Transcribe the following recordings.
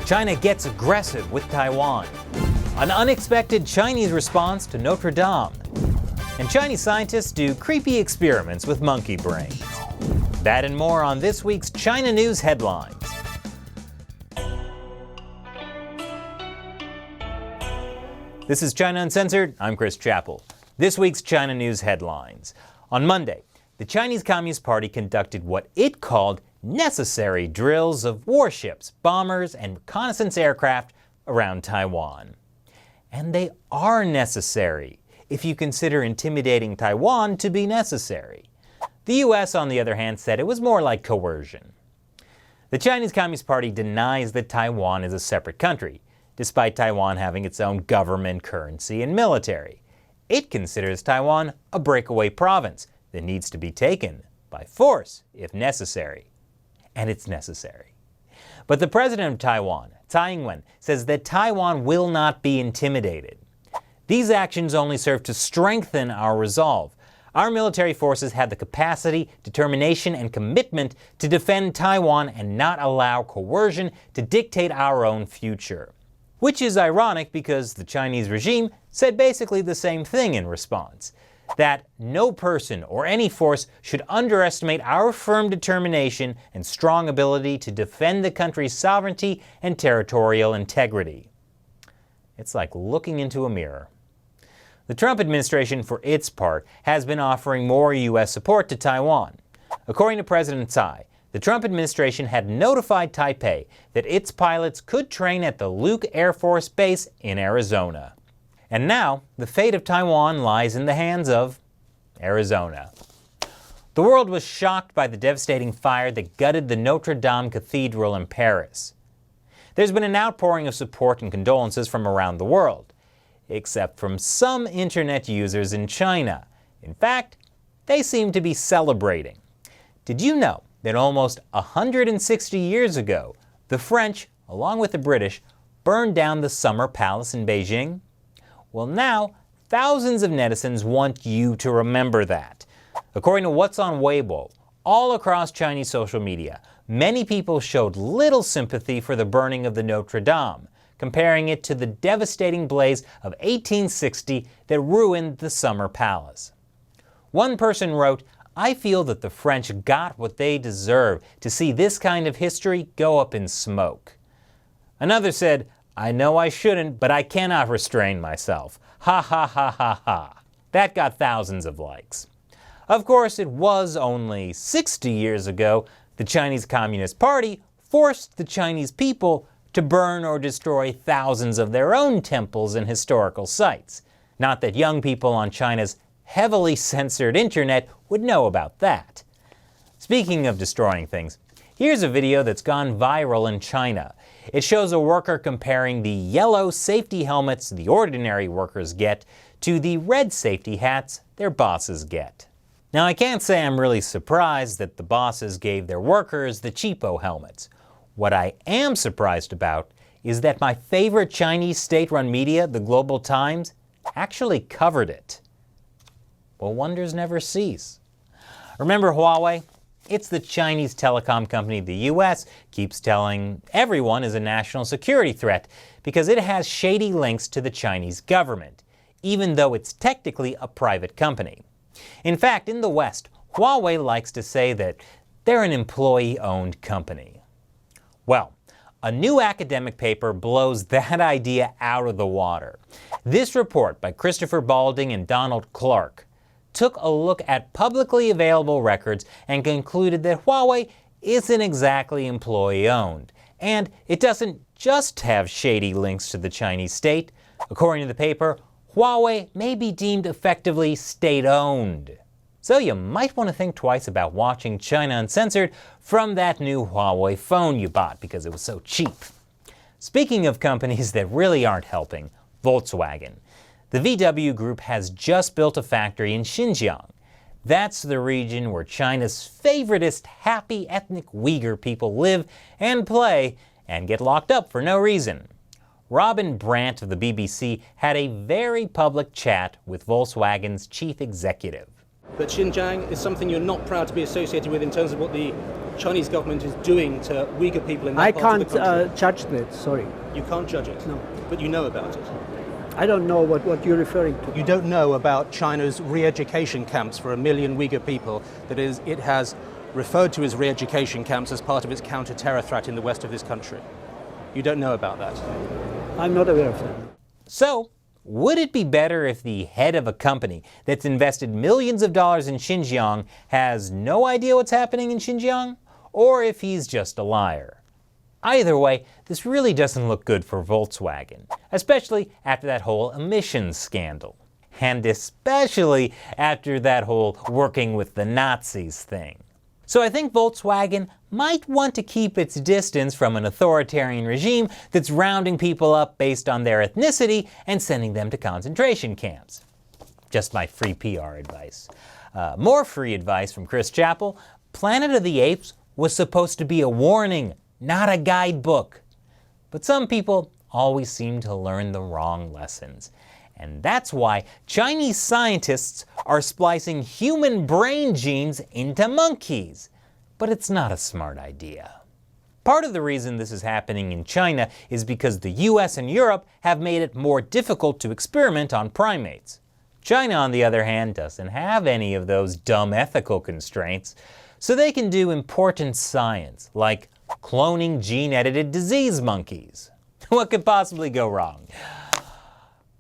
China gets aggressive with Taiwan. An unexpected Chinese response to Notre Dame. And Chinese scientists do creepy experiments with monkey brains. That and more on this week's China News Headlines. This is China Uncensored. I'm Chris Chappell. This week's China News Headlines. On Monday, the Chinese Communist Party conducted what it called necessary drills of warships, bombers, and reconnaissance aircraft around Taiwan. And they are necessary, if you consider intimidating Taiwan to be necessary. The U.S., on the other hand, said it was more like coercion. The Chinese Communist Party denies that Taiwan is a separate country, despite Taiwan having its own government, currency, and military. It considers Taiwan a breakaway province that needs to be taken by force if necessary. And it's necessary. But the president of Taiwan, Tsai Ing-wen, says that Taiwan will not be intimidated. These actions only serve to strengthen our resolve. Our military forces have the capacity, determination, and commitment to defend Taiwan and not allow coercion to dictate our own future. Which is ironic because the Chinese regime said basically the same thing in response. That no person or any force should underestimate our firm determination and strong ability to defend the country's sovereignty and territorial integrity. It's like looking into a mirror. The Trump administration, for its part, has been offering more U.S. support to Taiwan. According to President Tsai, the Trump administration had notified Taipei that its pilots could train at the Luke Air Force Base in Arizona. And now, the fate of Taiwan lies in the hands of Arizona. The world was shocked by the devastating fire that gutted the Notre Dame Cathedral in Paris. There's been an outpouring of support and condolences from around the world, except from some internet users in China. In fact, they seem to be celebrating. Did you know that almost 160 years ago, the French, along with the British, burned down the Summer Palace in Beijing? Well, now, thousands of netizens want you to remember that. According to What's on Weibo, all across Chinese social media, many people showed little sympathy for the burning of the Notre Dame, comparing it to the devastating blaze of 1860 that ruined the Summer Palace. One person wrote, "I feel that the French got what they deserve to see this kind of history go up in smoke." Another said, "I know I shouldn't, but I cannot restrain myself. Ha ha ha ha ha." That got thousands of likes. Of course, it was only 60 years ago the Chinese Communist Party forced the Chinese people to burn or destroy thousands of their own temples and historical sites. Not that young people on China's heavily censored internet would know about that. Speaking of destroying things, here's a video that's gone viral in China. It shows a worker comparing the yellow safety helmets the ordinary workers get to the red safety hats their bosses get. Now, I can't say I'm really surprised that the bosses gave their workers the cheapo helmets. What I am surprised about is that my favorite Chinese state-run media, the Global Times, actually covered it. Well, wonders never cease. Remember Huawei? It's the Chinese telecom company the U.S. keeps telling everyone is a national security threat because it has shady links to the Chinese government, even though it's technically a private company. In fact, in the West, Huawei likes to say that they're an employee-owned company. Well, a new academic paper blows that idea out of the water. This report by Christopher Balding and Donald Clark took a look at publicly available records and concluded that Huawei isn't exactly employee-owned. And it doesn't just have shady links to the Chinese state. According to the paper, Huawei may be deemed effectively state-owned. So you might want to think twice about watching China Uncensored from that new Huawei phone you bought because it was so cheap. Speaking of companies that really aren't helping, Volkswagen. The VW Group has just built a factory in Xinjiang. That's the region where China's favoritist happy ethnic Uighur people live and play and get locked up for no reason. Robin Brandt of the BBC had a very public chat with Volkswagen's chief executive. But Xinjiang is something you're not proud to be associated with in terms of what the Chinese government is doing to Uyghur people in that I part of the country? can't judge that, sorry. You can't judge it? No. But you know about it? I don't know what you're referring to. You don't know about China's re-education camps for 1 million Uyghur people that it has referred to as re-education camps as part of its counter-terror threat in the west of this country. You don't know about that? I'm not aware of that. So, would it be better if the head of a company that's invested millions of dollars in Xinjiang has no idea what's happening in Xinjiang? Or if he's just a liar? Either way, this really doesn't look good for Volkswagen, especially after that whole emissions scandal. And especially after that whole working with the Nazis thing. So I think Volkswagen might want to keep its distance from an authoritarian regime that's rounding people up based on their ethnicity and sending them to concentration camps. Just my free PR advice. More free advice from Chris Chappell. Planet of the Apes was supposed to be a warning, not a guidebook. But some people always seem to learn the wrong lessons. And that's why Chinese scientists are splicing human brain genes into monkeys. But it's not a smart idea. Part of the reason this is happening in China is because the US and Europe have made it more difficult to experiment on primates. China, on the other hand, doesn't have any of those dumb ethical constraints, so they can do important science, like cloning gene-edited disease monkeys. What could possibly go wrong?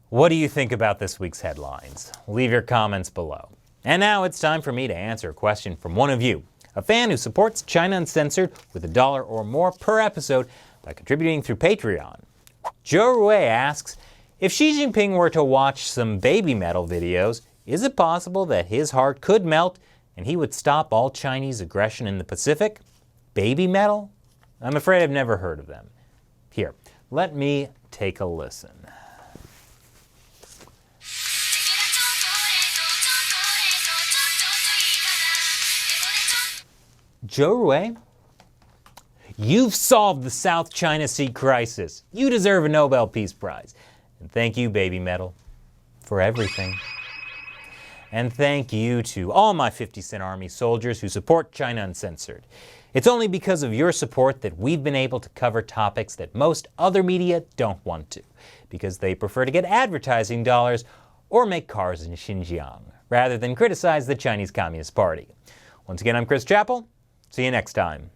What do you think about this week's headlines? Leave your comments below. And now it's time for me to answer a question from one of you, a fan who supports China Uncensored with $1 or more per episode by contributing through Patreon. Joe Rue asks, if Xi Jinping were to watch some baby metal videos, is it possible that his heart could melt and he would stop all Chinese aggression in the Pacific? Baby metal? I'm afraid I've never heard of them. Here, let me take a listen. Joe Rue, you've solved the South China Sea crisis. You deserve a Nobel Peace Prize. And thank you, Baby Metal, for everything. And thank you to all my 50 Cent Army soldiers who support China Uncensored. It's only because of your support that we've been able to cover topics that most other media don't want to, because they prefer to get advertising dollars or make cars in Xinjiang, rather than criticize the Chinese Communist Party. Once again, I'm Chris Chappell. See you next time.